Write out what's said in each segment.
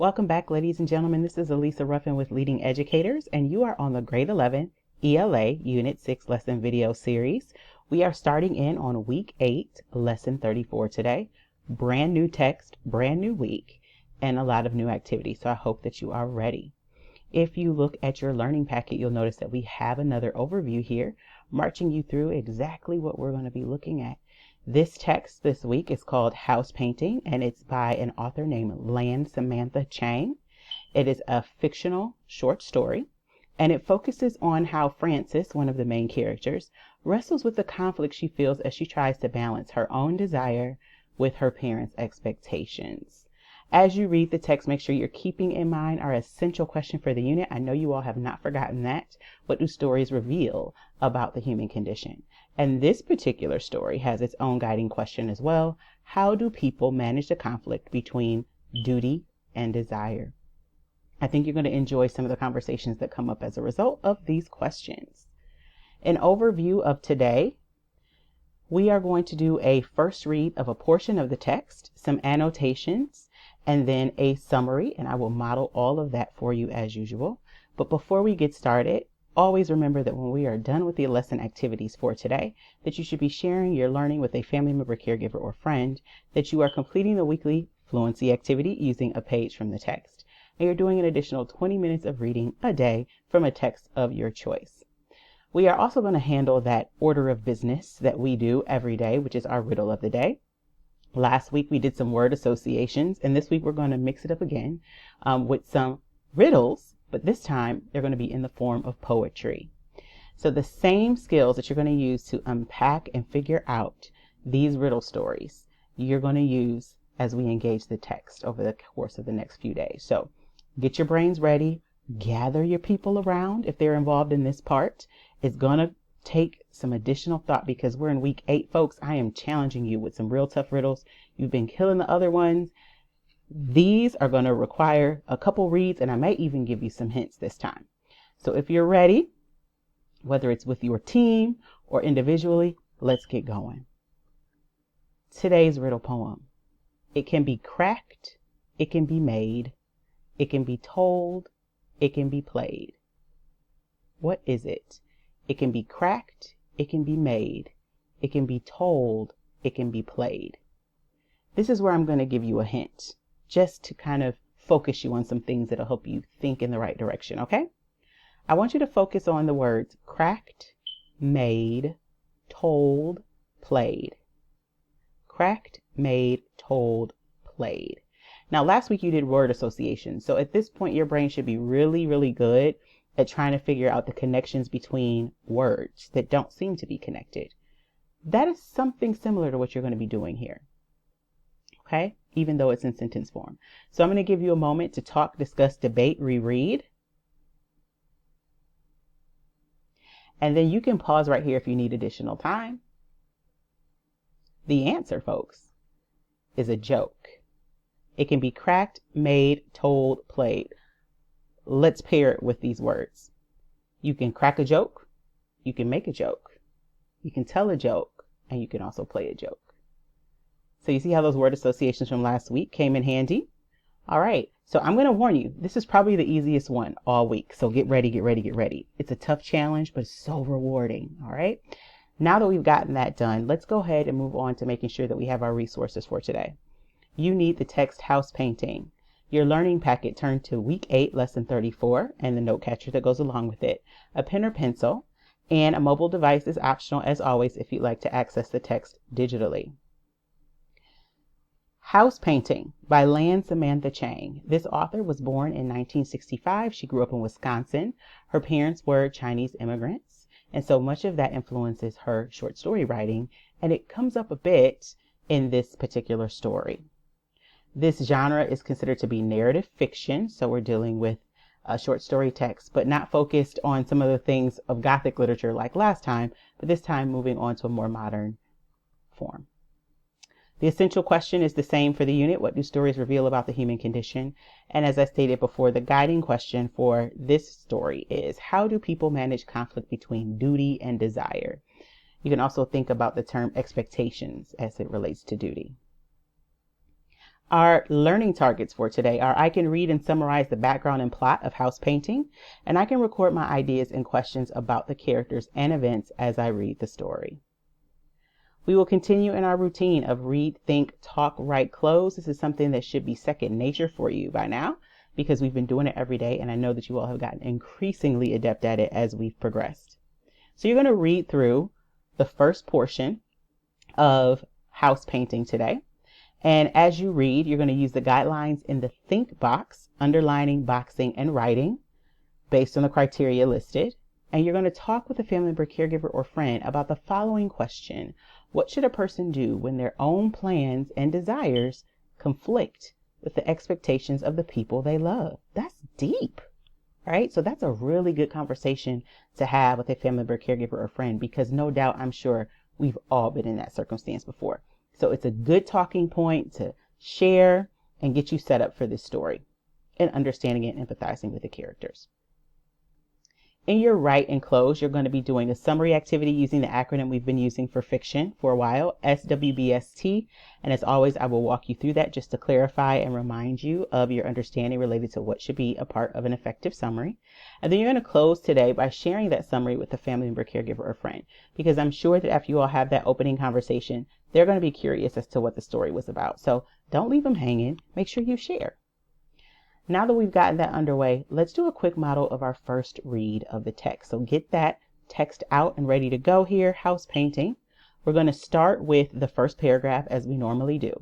Welcome back, ladies and gentlemen. This is Elisa Ruffin with Leading Educators, and you are on the Grade 11 ELA Unit 6 Lesson Video Series. We are starting in on Week 8, Lesson 34 today. Brand new text, brand new week, and a lot of new activities, so I hope that you are ready. If you look at your learning packet, you'll notice that we have another overview here, marching you through exactly what we're going to be looking at. This text this week is called House Painting, and it's by an author named Lan Samantha Chang. It is a fictional short story, and it focuses on how Frances, one of the main characters, wrestles with the conflict she feels as she tries to balance her own desire with her parents' expectations. As you read the text, make sure you're keeping in mind our essential question for the unit. I know you all have not forgotten that. What do stories reveal about the human condition? And this particular story has its own guiding question as well. How do people manage the conflict between duty and desire? I think you're going to enjoy some of the conversations that come up as a result of these questions. An overview of today. We are going to do a first read of a portion of the text, some annotations, and then a summary, and I will model all of that for you as usual. But before we get started, always remember that when we are done with the lesson activities for today, that you should be sharing your learning with a family member, caregiver, or friend, that you are completing the weekly fluency activity using a page from the text, and you're doing an additional 20 minutes of reading a day from a text of your choice. We are also going to handle that order of business that we do every day, which is our riddle of the day. Last week we did some word associations, and this week we're going to mix it up again with some riddles, but this time they're going to be in the form of poetry. So the same skills that you're going to use to unpack and figure out these riddle stories, you're going to use as we engage the text over the course of the next few days. So get your brains ready, gather your people around if they're involved in this part. It's going to take some additional thought because we're in week 8, folks. I am challenging you with some real tough riddles. You've been killing the other ones. These are going to require a couple reads, and I may even give you some hints this time. So if you're ready, whether it's with your team or individually, let's get going. Today's riddle poem. It can be cracked, it can be made, it can be told, it can be played. What is it? It can be cracked, it can be made, it can be told, it can be played. This is where I'm going to give you a hint, just to kind of focus you on some things that'll help you think in the right direction, okay? I want you to focus on the words cracked, made, told, played. Cracked, made, told, played. Now, last week you did word association, so at this point your brain should be really, really good at trying to figure out the connections between words that don't seem to be connected. That is something similar to what you're going to be doing here, okay? Even though it's in sentence form. So I'm going to give you a moment to talk, discuss, debate, reread. And then you can pause right here if you need additional time. The answer, folks, is a joke. It can be cracked, made, told, played. Let's pair it with these words. You can crack a joke, you can make a joke, you can tell a joke, and you can also play a joke. So you see how those word associations from last week came in handy? All right, so I'm going to warn you, this is probably the easiest one all week. So get ready, get ready, get ready. It's a tough challenge, but it's so rewarding. All right. Now that we've gotten that done, let's go ahead and move on to making sure that we have our resources for today. You need the text House Painting. Your learning packet turned to week 8, lesson 34, and the note catcher that goes along with it. A pen or pencil, and a mobile device is optional as always if you'd like to access the text digitally. House Painting by Lan Samantha Chang. This author was born in 1965. She grew up in Wisconsin. Her parents were Chinese immigrants, and so much of that influences her short story writing, and it comes up a bit in this particular story. This genre is considered to be narrative fiction, so we're dealing with a short story text, but not focused on some of the things of Gothic literature like last time, but this time moving on to a more modern form. The essential question is the same for the unit. What do stories reveal about the human condition? And as I stated before, the guiding question for this story is, how do people manage conflict between duty and desire? You can also think about the term expectations as it relates to duty. Our learning targets for today are I can read and summarize the background and plot of House Painting, and I can record my ideas and questions about the characters and events as I read the story. We will continue in our routine of read, think, talk, write, close. This is something that should be second nature for you by now because we've been doing it every day, and I know that you all have gotten increasingly adept at it as we've progressed. So you're going to read through the first portion of House Painting today. And as you read, you're going to use the guidelines in the think box, underlining, boxing, and writing based on the criteria listed. And you're going to talk with a family member, caregiver, or friend about the following question. What should a person do when their own plans and desires conflict with the expectations of the people they love? That's deep, right? So that's a really good conversation to have with a family member, caregiver, or friend, because no doubt, I'm sure we've all been in that circumstance before. So it's a good talking point to share and get you set up for this story and understanding it and empathizing with the characters. In your write and close, you're going to be doing a summary activity using the acronym we've been using for fiction for a while, SWBST. And as always, I will walk you through that just to clarify and remind you of your understanding related to what should be a part of an effective summary. And then you're going to close today by sharing that summary with a family member, caregiver, or friend, because I'm sure that after you all have that opening conversation, they're going to be curious as to what the story was about. So don't leave them hanging. Make sure you share. Now that we've gotten that underway, let's do a quick model of our first read of the text. So get that text out and ready to go here. House Painting. We're going to start with the first paragraph as we normally do.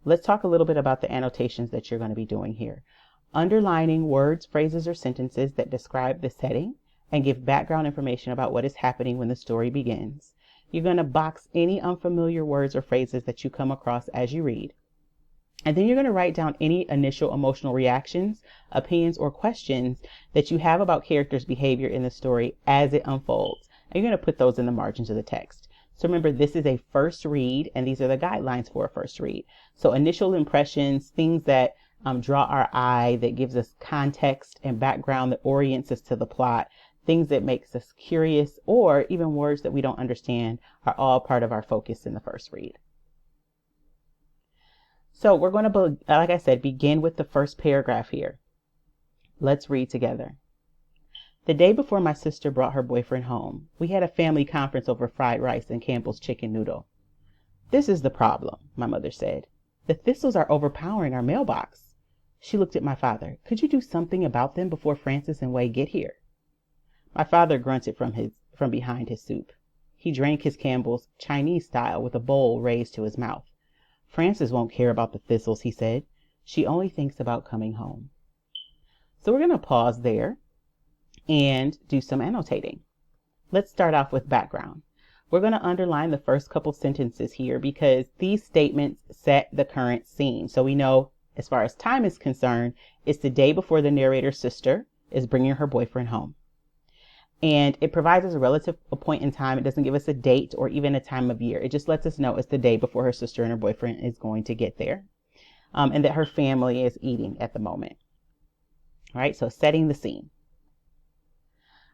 Let's talk a little bit about the annotations that you're going to be doing here. Underlining words, phrases, or sentences that describe the setting and give background information about what is happening when the story begins. You're going to box any unfamiliar words or phrases that you come across as you read. And then you're going to write down any initial emotional reactions, opinions, or questions that you have about characters' behavior in the story as it unfolds. And you're going to put those in the margins of the text. So remember, this is a first read, and these are the guidelines for a first read. So initial impressions, things that draw our eye, that gives us context and background, that orients us to the plot, things that makes us curious, or even words that we don't understand are all part of our focus in the first read. So we're going to, like I said, begin with the first paragraph here. Let's read together. The day before my sister brought her boyfriend home, we had a family conference over fried rice and Campbell's chicken noodle. This is the problem, my mother said. The thistles are overpowering our mailbox. She looked at my father. Could you do something about them before Francis and Wade get here? My father grunted from behind his soup. He drank his Campbell's Chinese style with a bowl raised to his mouth. Frances won't care about the thistles, he said. She only thinks about coming home. So we're going to pause there and do some annotating. Let's start off with background. We're going to underline the first couple sentences here because these statements set the current scene. So we know, as far as time is concerned, it's the day before the narrator's sister is bringing her boyfriend home. And it provides us a point in time. It doesn't give us a date or even a time of year. It just lets us know it's the day before her sister and her boyfriend is going to get there, and that her family is eating at the moment. All right, so setting the scene.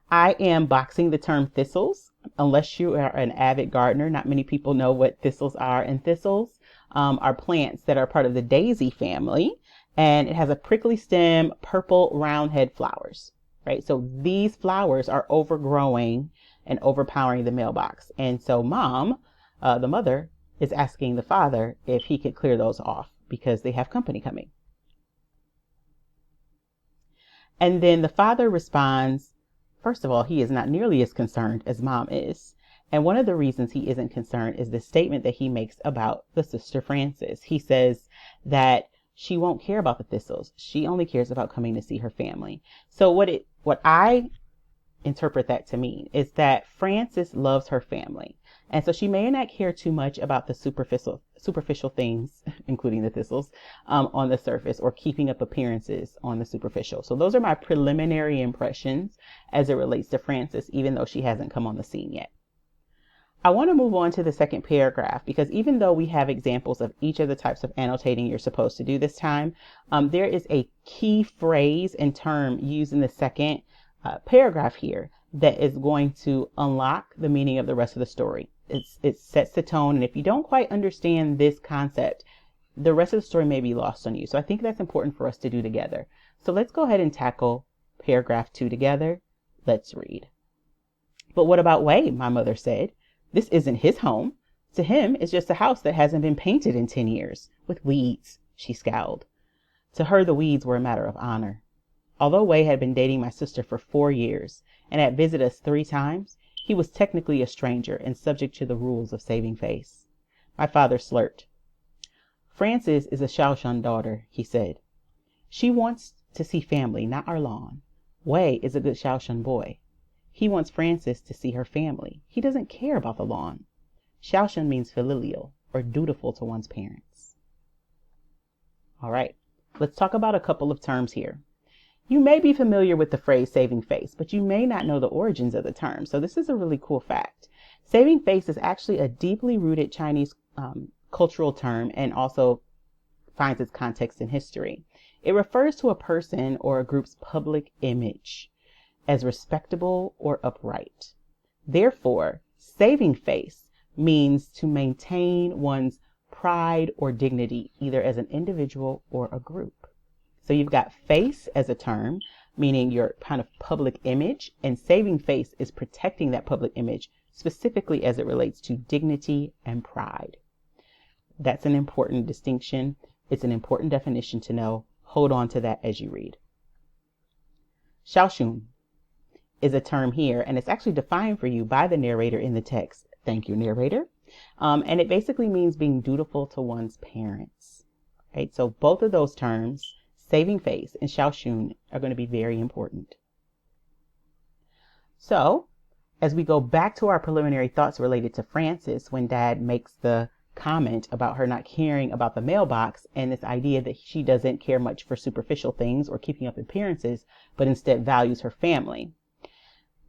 I am boxing the term thistles. Unless you are an avid gardener, not many people know what thistles are. And thistles are plants that are part of the daisy family, and it has a prickly stem, purple round head flowers. Right, so these flowers are overgrowing and overpowering the mailbox. And so mom, the mother, is asking the father if he could clear those off because they have company coming. And then the father responds, first of all, he is not nearly as concerned as mom is. And one of the reasons he isn't concerned is the statement that he makes about the sister Frances. He says that she won't care about the thistles. She only cares about coming to see her family. So what I interpret that to mean is that Frances loves her family. And so she may not care too much about the superficial things, including the thistles, on the surface, or keeping up appearances on the superficial. So those are my preliminary impressions as it relates to Frances, even though she hasn't come on the scene yet. I want to move on to the second paragraph because even though we have examples of each of the types of annotating you're supposed to do this time, there is a key phrase and term used in the second paragraph here that is going to unlock the meaning of the rest of the story. It sets the tone, and if you don't quite understand this concept, the rest of the story may be lost on you. So I think that's important for us to do together. So let's go ahead and tackle paragraph 2 together. Let's read. But what about Wei? My mother said. This isn't his home. To him, it's just a house that hasn't been painted in 10 years, with weeds, she scowled. To her, the weeds were a matter of honor. Although Wei had been dating my sister for 4 years and had visited us 3 times, he was technically a stranger and subject to the rules of saving face. My father slurped. Frances is a Shaoshan daughter, he said. She wants to see family, not our lawn. Wei is a good Shaoshan boy. He wants Frances to see her family. He doesn't care about the lawn. Shaoshan means filial, or dutiful to one's parents. All right, let's talk about a couple of terms here. You may be familiar with the phrase saving face, but you may not know the origins of the term. So this is a really cool fact. Saving face is actually a deeply rooted Chinese cultural term and also finds its context in history. It refers to a person or a group's public image as respectable or upright. Therefore, saving face means to maintain one's pride or dignity, either as an individual or a group. So you've got face as a term, meaning your kind of public image, and saving face is protecting that public image, specifically as it relates to dignity and pride. That's an important distinction. It's an important definition to know. Hold on to that as you read. Shaoxun is a term here, and it's actually defined for you by the narrator in the text. Thank you, narrator. And it basically means being dutiful to one's parents. Right? So both of those terms, saving face and Shaoxun, are going to be very important. So as we go back to our preliminary thoughts related to Frances, when Dad makes the comment about her not caring about the mailbox and this idea that she doesn't care much for superficial things or keeping up appearances, but instead values her family.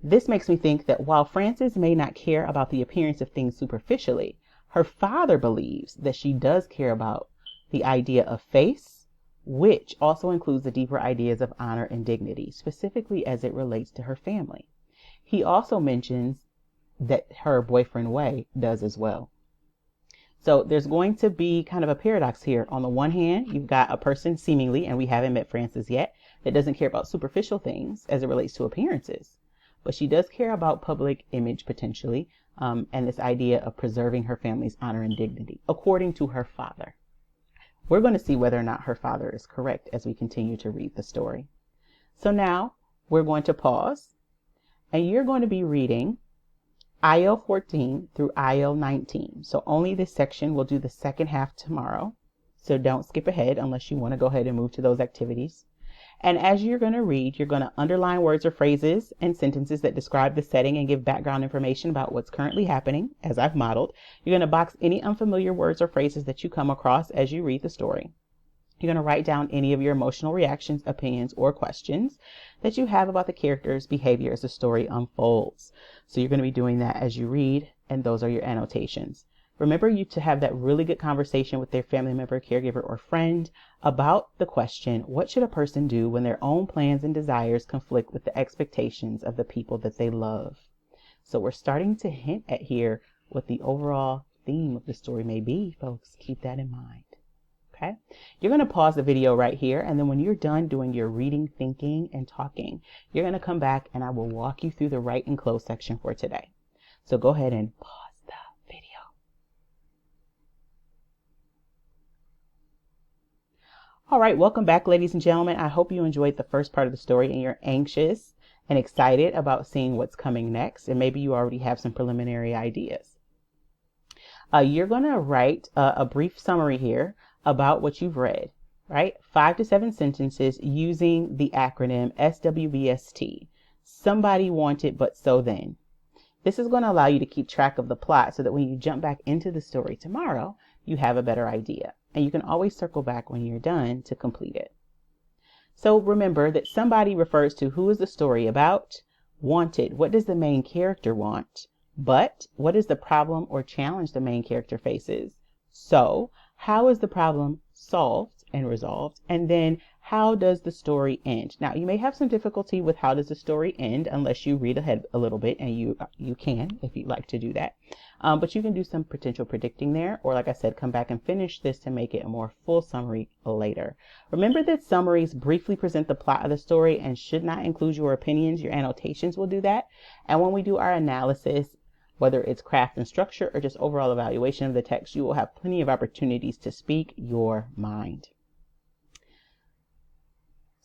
This makes me think that while Frances may not care about the appearance of things superficially, her father believes that she does care about the idea of face, which also includes the deeper ideas of honor and dignity, specifically as it relates to her family. He also mentions that her boyfriend Wei does as well. So there's going to be kind of a paradox here. On the one hand, you've got a person seemingly, and we haven't met Frances yet, that doesn't care about superficial things as it relates to appearances. But she does care about public image potentially, and this idea of preserving her family's honor and dignity, according to her father. We're going to see whether or not her father is correct as we continue to read the story. So now we're going to pause, and you're going to be reading IL 14 through IL 19. So only this section. We'll do the second half tomorrow. So don't skip ahead unless you want to go ahead and move to those activities. And as you're going to read, you're going to underline words or phrases and sentences that describe the setting and give background information about what's currently happening, as I've modeled. You're going to box any unfamiliar words or phrases that you come across as you read the story. You're going to write down any of your emotional reactions, opinions, or questions that you have about the character's behavior as the story unfolds. So you're going to be doing that as you read, and those are your annotations. Remember you to have that really good conversation with their family member, caregiver, or friend about the question, what should a person do when their own plans and desires conflict with the expectations of the people that they love? So we're starting to hint at here what the overall theme of the story may be, folks. Keep that in mind. Okay, you're going to pause the video right here, and then when you're done doing your reading, thinking, and talking, you're going to come back and I will walk you through the write and close section for today. So go ahead and pause the video. All right, welcome back, ladies and gentlemen. I hope you enjoyed the first part of the story and you're anxious and excited about seeing what's coming next, and maybe you already have some preliminary ideas. You're going to write a brief summary here about what you've read, right? 5 to 7 sentences using the acronym SWBST. Somebody wanted, but so then. This is going to allow you to keep track of the plot so that when you jump back into the story tomorrow, you have a better idea. And you can always circle back when you're done to complete it. So remember that somebody refers to who is the story about. Wanted, what does the main character want? But what is the problem or challenge the main character faces? So how is the problem solved and resolved? And then how does the story end? Now, you may have some difficulty with how does the story end unless you read ahead a little bit, and you can if you'd like to do that. But you can do some potential predicting there, or like I said, come back and finish this to make it a more full summary later. Remember that summaries briefly present the plot of the story and should not include your opinions. Your annotations will do that. And when we do our analysis, whether it's craft and structure or just overall evaluation of the text, you will have plenty of opportunities to speak your mind.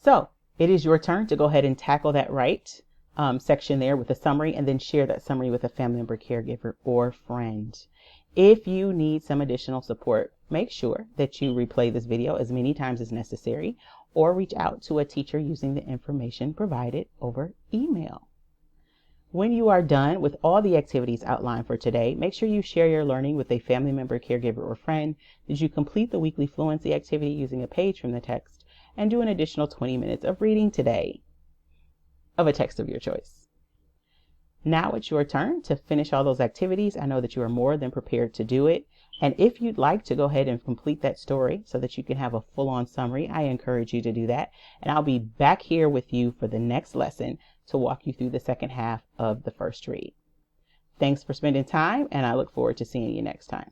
So it is your turn to go ahead and tackle that right section there with a summary, and then share that summary with a family member, caregiver, or friend. If you need some additional support, make sure that you replay this video as many times as necessary, or reach out to a teacher using the information provided over email. When you are done with all the activities outlined for today, make sure you share your learning with a family member, caregiver, or friend. Did you complete the weekly fluency activity using a page from the text, and do an additional 20 minutes of reading today of a text of your choice? Now it's your turn to finish all those activities. I know that you are more than prepared to do it. And if you'd like to go ahead and complete that story so that you can have a full-on summary, I encourage you to do that. And I'll be back here with you for the next lesson to walk you through the second half of the first read. Thanks for spending time, and I look forward to seeing you next time.